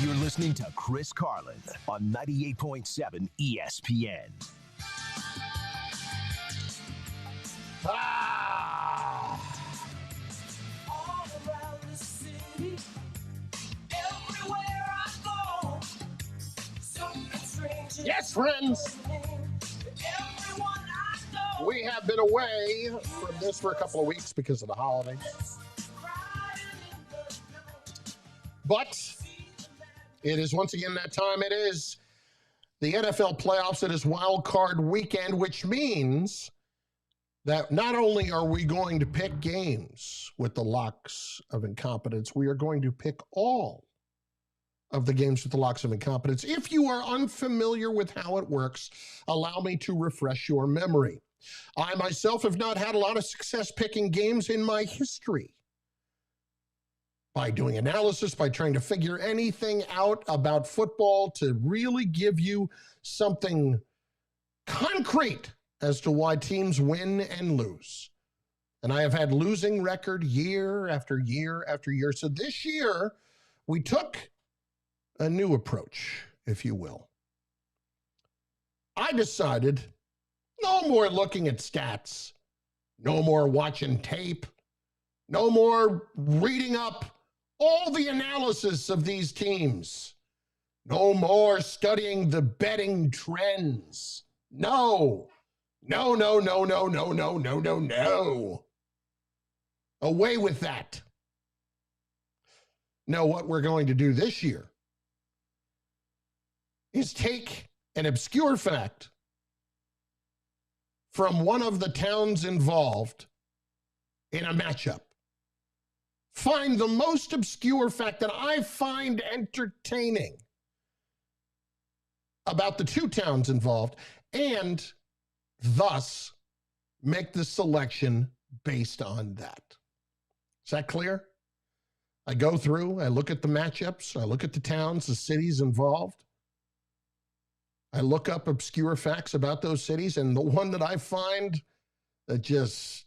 You're listening to Chris Carlin on 98.7 ESPN. All around the city, everywhere I go, something strange. Yes, friends. Everyone I know. We have been away from this for a couple of weeks because of the holidays. But it is once again that time. It is the NFL playoffs. It is wild card weekend, which means that not only are we going to pick games with the locks of incompetence, we are going to pick all of the games with the locks of incompetence. If you are unfamiliar with how it works, allow me to refresh your memory. I myself have not had a lot of success picking games in my history. By doing analysis, by trying to figure anything out about football to really give you something concrete as to why teams win and lose. And I have had losing record year after year after year. So this year, we took a new approach, if you will. I decided no more looking at stats, no more watching tape, no more reading up all the analysis of these teams. No more studying the betting trends. No. No. Away with that. No, what we're going to do this year is take an obscure fact from one of the towns involved in a matchup. Find the most obscure fact that I find entertaining about the two towns involved, and thus make the selection based on that. Is that clear? I go through, I look at the matchups, I look at the towns, the cities involved. I look up obscure facts about those cities, and the one that I find that just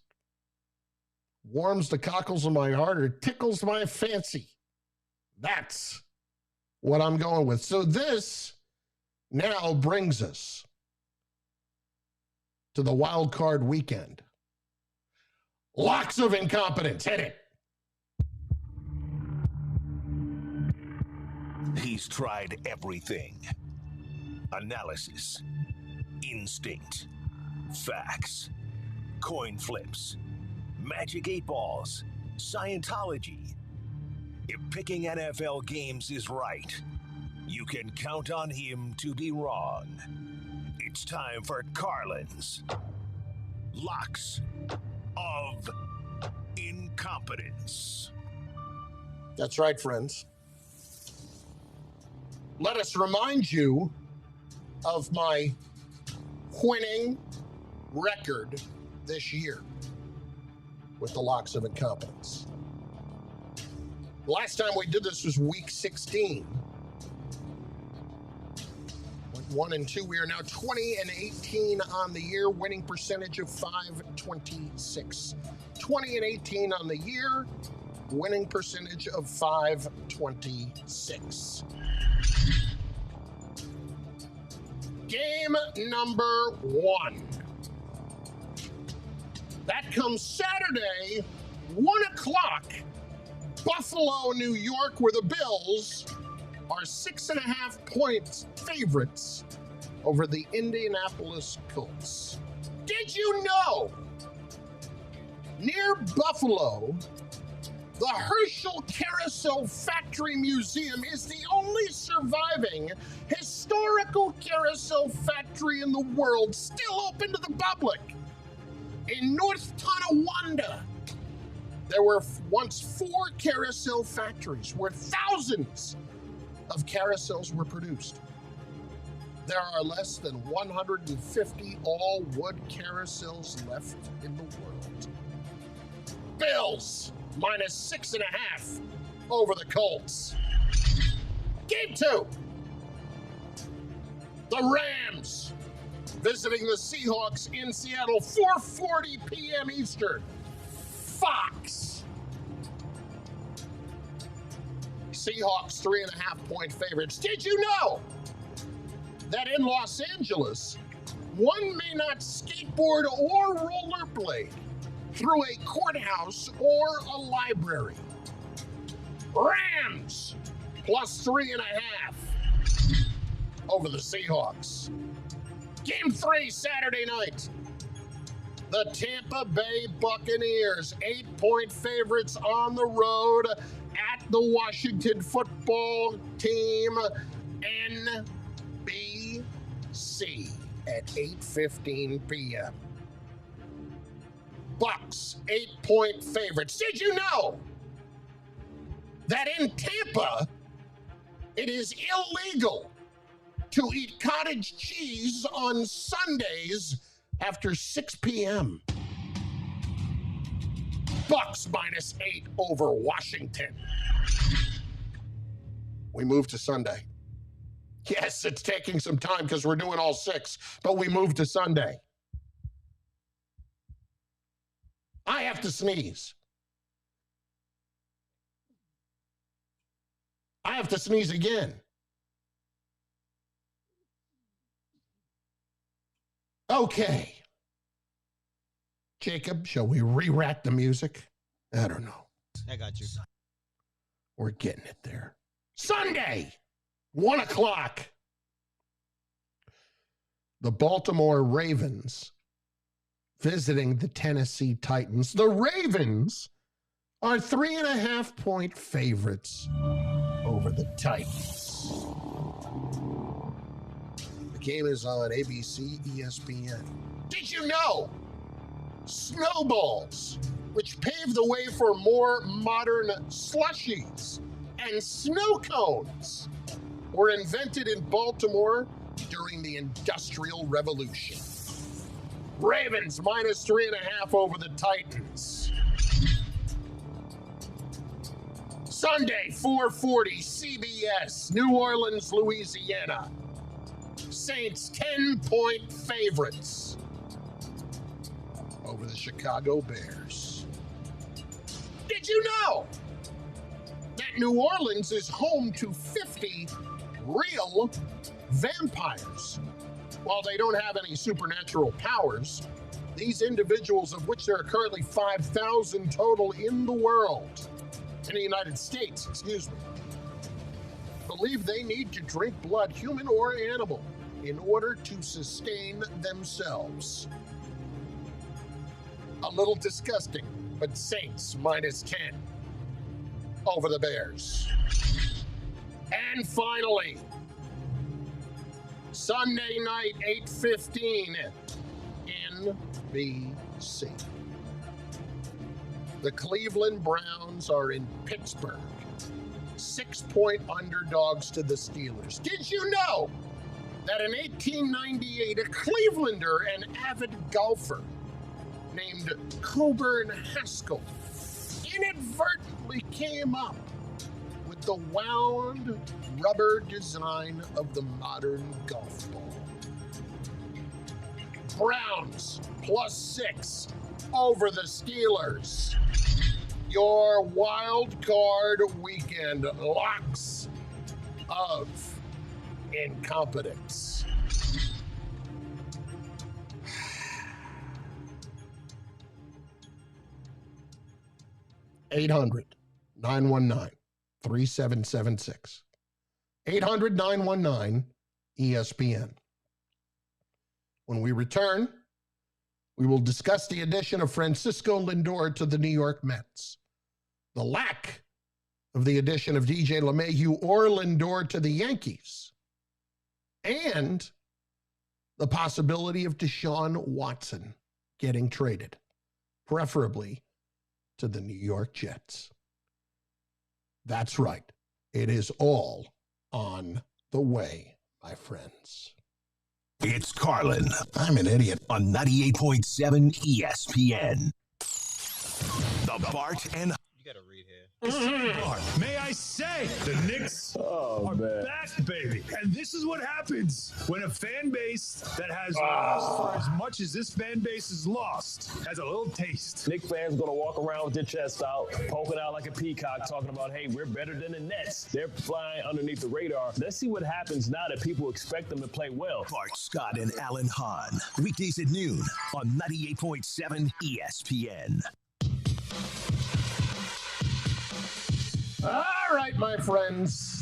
warms the cockles of my heart or tickles my fancy, that's what I'm going with. So this now brings us to the wild card weekend. Locks of incompetence. Hit it. He's tried everything. Analysis, instinct, facts, coin flips, magic 8 balls, Scientology. If picking NFL games is right, you can count on him to be wrong. It's time for Carlin's Locks of Incompetence. That's right, friends. Let us remind you of my winning record this year with the Locks of Incompetence. Last time we did this was week 16. Went 1-2. We are now 20-18 on the year, winning percentage of .526. 20-18 on the year, winning percentage of .526. Game number 1. That comes Saturday, 1 o'clock, Buffalo, New York, where the Bills are 6.5 point favorites over the Indianapolis Colts. Did you know near Buffalo, the Herschel Carousel Factory Museum is the only surviving historical carousel factory in the world still open to the public? In North Tonawanda, there were once 4 carousel factories where thousands of carousels were produced. There are less than 150 all-wood carousels left in the world. Bills minus 6.5 over the Colts. Game 2. The Rams visiting the Seahawks in Seattle, 4:40 p.m. Eastern. Fox. Seahawks 3.5-point favorites. Did you know that in Los Angeles, one may not skateboard or rollerblade through a courthouse or a library? Rams plus 3.5 over the Seahawks. Game 3 Saturday night. The Tampa Bay Buccaneers, 8-point favorites on the road at the Washington football team, NBC at 8:15 p.m. Bucks, 8-point favorites. Did you know that in Tampa, it is illegal to eat cottage cheese on Sundays after 6 p.m.? Bucks -8 over Washington. We move to Sunday. Yes, it's taking some time because we're doing all 6, but we move to Sunday. I have to sneeze. I have to sneeze again. Okay. Jacob, shall we re-rack the music? I don't know. I got you. We're getting it there. Sunday, 1 o'clock. The Baltimore Ravens visiting the Tennessee Titans. The Ravens are 3.5-point favorites over the Titans. The game is on ABC, ESPN. Did you know snowballs, which paved the way for more modern slushies and snow cones, were invented in Baltimore during the Industrial Revolution? Ravens -3.5 over the Titans. Sunday, 4:40, CBS, New Orleans, Louisiana. Saints 10-point favorites over the Chicago Bears. Did you know that New Orleans is home to 50 real vampires? While they don't have any supernatural powers, these individuals, of which there are currently 5,000 total in the world, in the United States, believe they need to drink blood, human or animal, in order to sustain themselves. A little disgusting, but Saints -10 over the Bears. And finally, Sunday night, 8:15, NBC. The Cleveland Browns are in Pittsburgh, 6-point underdogs to the Steelers. Did you know that in 1898, a Clevelander and avid golfer named Coburn Haskell inadvertently came up with the wound rubber design of the modern golf ball? Browns +6 over the Steelers. Your wild card weekend locks of incompetence. (800-919-3776). 800-919-ESPN. When we return, we will discuss the addition of Francisco Lindor to the New York Mets, the lack of the addition of DJ LeMahieu or Lindor to the Yankees, and the possibility of Deshaun Watson getting traded, preferably to the New York Jets. That's right. It is all on the way, my friends. It's Carlin I'm an idiot. on 98.7 ESPN. The Bart and You gotta read here. May I say, the Knicks are back, baby. And this is what happens when a fan base that has lost for as much as this fan base has lost has a little taste. Knicks fans going to walk around with their chest out, poking out like a peacock, talking about, hey, we're better than the Nets. They're flying underneath the radar. Let's see what happens now that people expect them to play well. Bart Scott and Alan Hahn. Weekdays at noon on 98.7 ESPN. All right, my friends.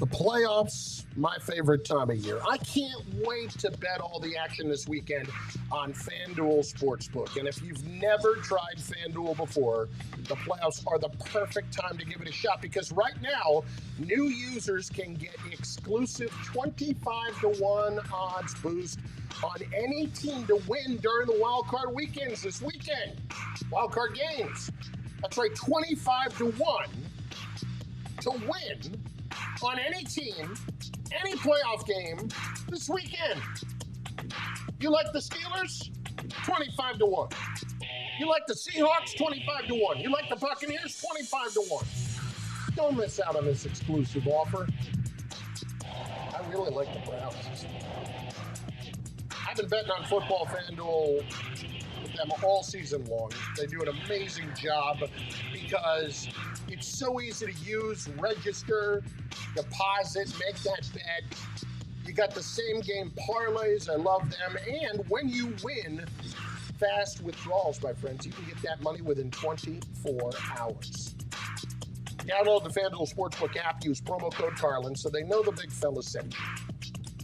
The playoffs, my favorite time of year. I can't wait to bet all the action this weekend on FanDuel Sportsbook. And if you've never tried FanDuel before, the playoffs are the perfect time to give it a shot because right now, new users can get exclusive 25-1 odds boost on any team to win during the wild card weekends this weekend. Wild card games. That's right, 25-1 to win on any team, any playoff game this weekend. You like the Steelers? 25-1. You like the Seahawks? 25-1. You like the Buccaneers? 25-1. Don't miss out on this exclusive offer. I really like the Browns. I've been betting on football FanDuel with them all season long. They do an amazing job because it's so easy to use, register, deposit, make that bet. You got the same game parlays. I love them. And when you win, fast withdrawals, my friends. You can get that money within 24 hours. Download the FanDuel Sportsbook app. Use promo code Carlin so they know the big fella sent you.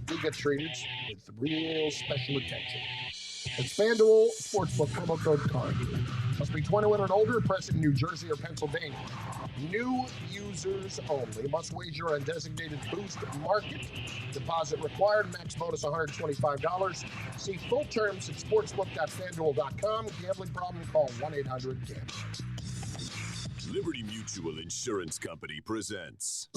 You get treated with real special attention. It's FanDuel Sportsbook, promo code Carlin. Must be 21 and older, present in New Jersey or Pennsylvania. New users only. Must wager on designated boost market. Deposit required. Max bonus $125. See full terms at sportsbook.fanduel.com. Gambling problem? Call 1-800-GAMBLER. Liberty Mutual Insurance Company presents